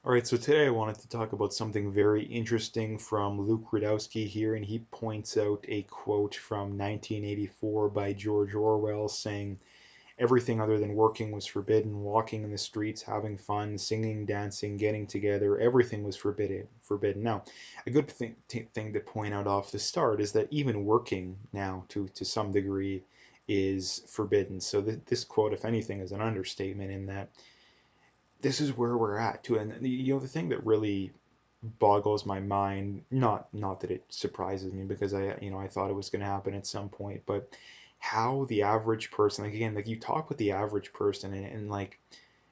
All right, so today I wanted to talk about something very interesting from Luke Rudowski here, and he points out a quote from 1984 by George Orwell saying, "Everything other than working was forbidden. Walking in the streets, having fun, singing, dancing, getting together, everything was forbidden. Forbidden." Now, a good thing to point out off the start is that even working now, to some degree, is forbidden. So this quote, if anything, is an understatement in that this is where we're at too. And the thing that really boggles my mind, not that it surprises me because I thought it was going to happen at some point, but how the average person, like again, like you talk with the average person, and like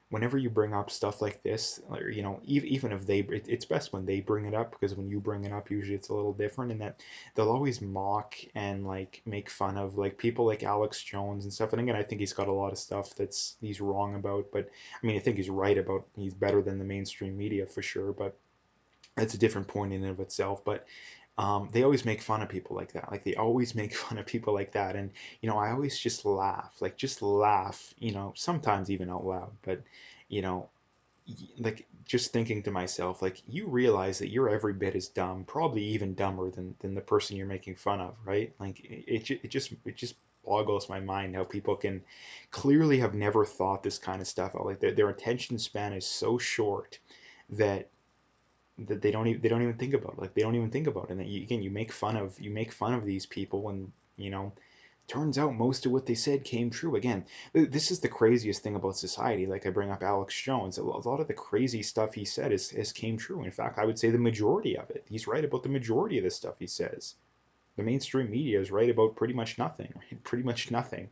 whenever you bring up stuff like this, or even if it's best when they bring it up, because when you bring it up, usually it's a little different, in that they'll always mock and like make fun of like people like Alex Jones and stuff. And again, I think he's got a lot of stuff that's he's wrong about, but I mean, I think he's right about he's better than the mainstream media for sure, but that's a different point in and of itself. But they always make fun of people like that. Like they always make fun of people like that. And, I always just laugh, like just laugh, sometimes even out loud. But, you know, like just thinking to myself, like you realize that you're every bit as dumb, probably even dumber than the person you're making fun of, right? Like it just boggles my mind how people can clearly have never thought this kind of stuff out. Like their attention span is so short that they don't even think about it. Like they don't even think about it. And then again, you make fun of these people, and turns out most of what they said came true. Again, this is the craziest thing about society. Like I bring up Alex Jones, a lot of the crazy stuff he said is came true. In fact, I would say the majority of it. He's right about the majority of the stuff he says. The mainstream media is right about pretty much nothing. Right? Pretty much nothing.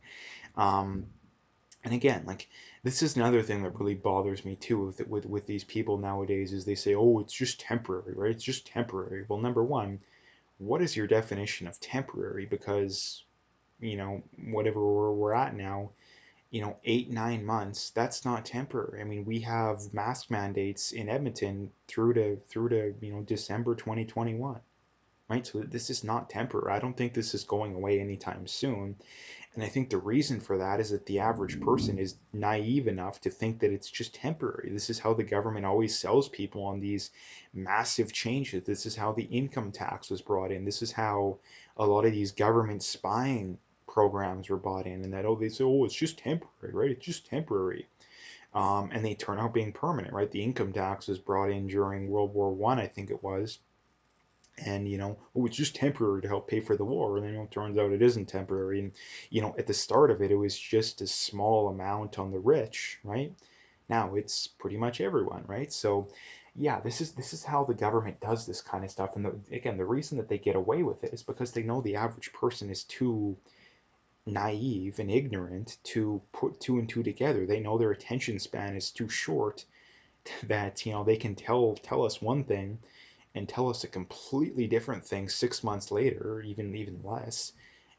Um, and again, like this is another thing that really bothers me too with these people nowadays is they say, "Oh, it's just temporary, right? It's just temporary." Well, number one, what is your definition of temporary? Because whatever we're at now, 8 9 months, that's not temporary. I mean, we have mask mandates in Edmonton through to December 2021, right? So this is not temporary. I don't think this is going away anytime soon. And I think the reason for that is that the average person is naive enough to think that it's just temporary. This is how the government always sells people on these massive changes. This is how the income tax was brought in. This is how a lot of these government spying programs were bought in. And that, they say, oh, it's just temporary, right? It's just temporary. And they turn out being permanent, right? The income tax was brought in during World War I, I think it was, and oh, it's just temporary to help pay for the war, and then it turns out it isn't temporary. And at the start of it was just a small amount on the rich, right? Now it's pretty much everyone, right? So yeah, this is how the government does this kind of stuff. And again, the reason that they get away with it is because they know the average person is too naive and ignorant to put two and two together. They know their attention span is too short, that they can tell us one thing and tell us a completely different thing 6 months later, or even less.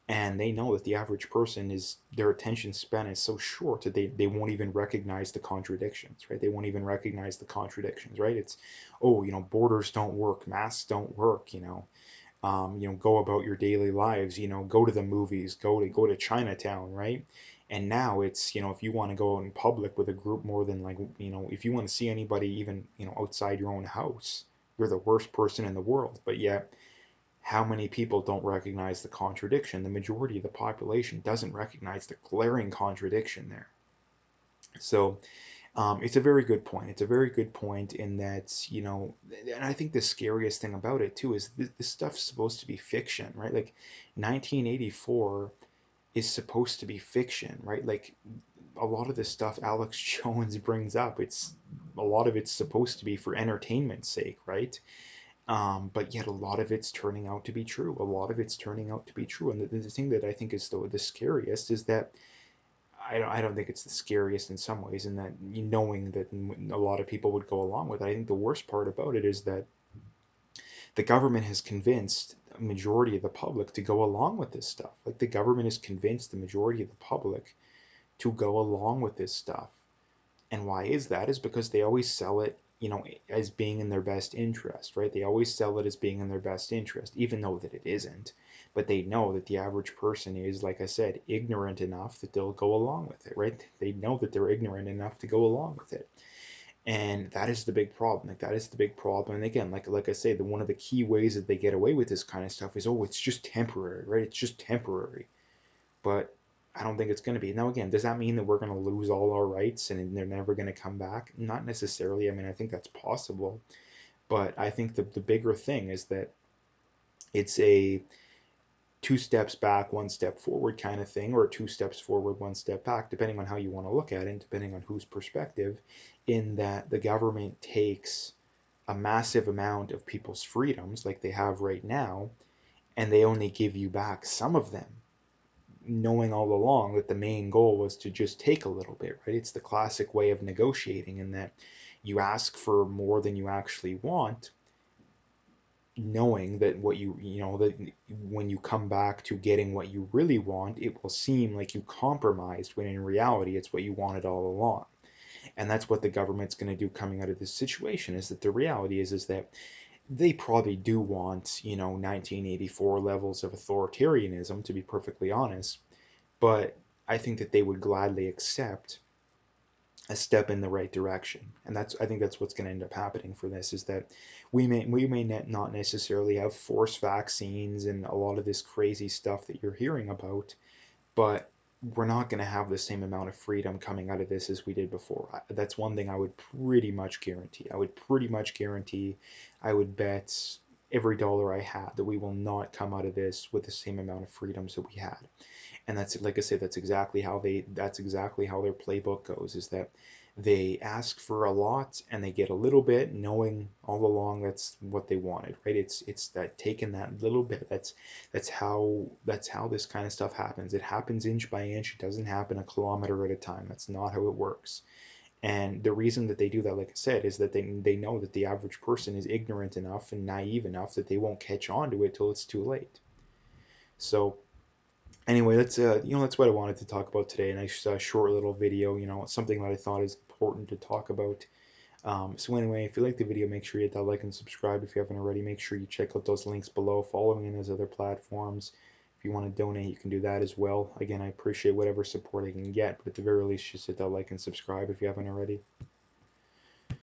And they know that the average person is their attention span is so short that they won't even recognize the contradictions, right? They won't even recognize the contradictions, right? It's, oh, borders don't work, masks don't work, go about your daily lives, go to the movies, go to Chinatown, right? And now it's, if you want to go in public with a group more than like, if you want to see anybody even, outside your own house, you're the worst person in the world. But yet, how many people don't recognize the contradiction? The majority of the population doesn't recognize the glaring contradiction there. So it's a very good point. It's a very good point in that, and I think the scariest thing about it too is this stuff's supposed to be fiction, right? Like 1984 is supposed to be fiction, right? Like a lot of the stuff Alex Jones brings up, a lot of it's supposed to be for entertainment's sake, right? But yet a lot of it's turning out to be true. A lot of it's turning out to be true. And the thing that I think is the scariest is that I don't think it's the scariest in some ways, in that knowing that a lot of people would go along with it. I think the worst part about it is that the government has convinced a majority of the public to go along with this stuff. Like the government has convinced the majority of the public to go along with this stuff. And why is that? Is because they always sell it, as being in their best interest, right? They always sell it as being in their best interest, even though that it isn't. But they know that the average person is, like I said, ignorant enough that they'll go along with it, right? They know that they're ignorant enough to go along with it. And that is the big problem. Like that is the big problem. And again, like I say, the one of the key ways that they get away with this kind of stuff is, oh, it's just temporary, right? It's just temporary. But I don't think it's going to be. Now, again, does that mean that we're going to lose all our rights and they're never going to come back? Not necessarily. I mean, I think that's possible. But I think the bigger thing is that it's a two steps back, one step forward kind of thing, or two steps forward, one step back, depending on how you want to look at it, and depending on whose perspective, in that the government takes a massive amount of people's freedoms, like they have right now, and they only give you back some of them, knowing all along that the main goal was to just take a little bit, right? It's the classic way of negotiating in that you ask for more than you actually want, knowing that that when you come back to getting what you really want, it will seem like you compromised when in reality it's what you wanted all along. And that's what the government's going to do coming out of this situation, is that the reality is that they probably do want, 1984 levels of authoritarianism, to be perfectly honest, but I think that they would gladly accept a step in the right direction. And I think that's what's going to end up happening for this, is that we may not necessarily have forced vaccines and a lot of this crazy stuff that you're hearing about, but we're not going to have the same amount of freedom coming out of this as we did before. That's one thing I would pretty much guarantee. I would bet every dollar I had that we will not come out of this with the same amount of freedoms that we had. And that's, like I say, that's exactly how their playbook goes, is that they ask for a lot and they get a little bit, knowing all along that's what they wanted, right? It's that taking that little bit. That's how this kind of stuff happens. It happens inch by inch. It doesn't happen a kilometer at a time. That's not how it works. And the reason that they do that, like I said, is that they know that the average person is ignorant enough and naive enough that they won't catch on to it till it's too late. So anyway, that's what I wanted to talk about today. A nice short little video. It's something that I thought is important to talk about. So anyway, if you like the video, make sure you hit that like and subscribe if you haven't already. Make sure you check out those links below. Follow me on those other platforms. If you want to donate, you can do that as well. Again, I appreciate whatever support I can get, but at the very least, just hit that like and subscribe if you haven't already.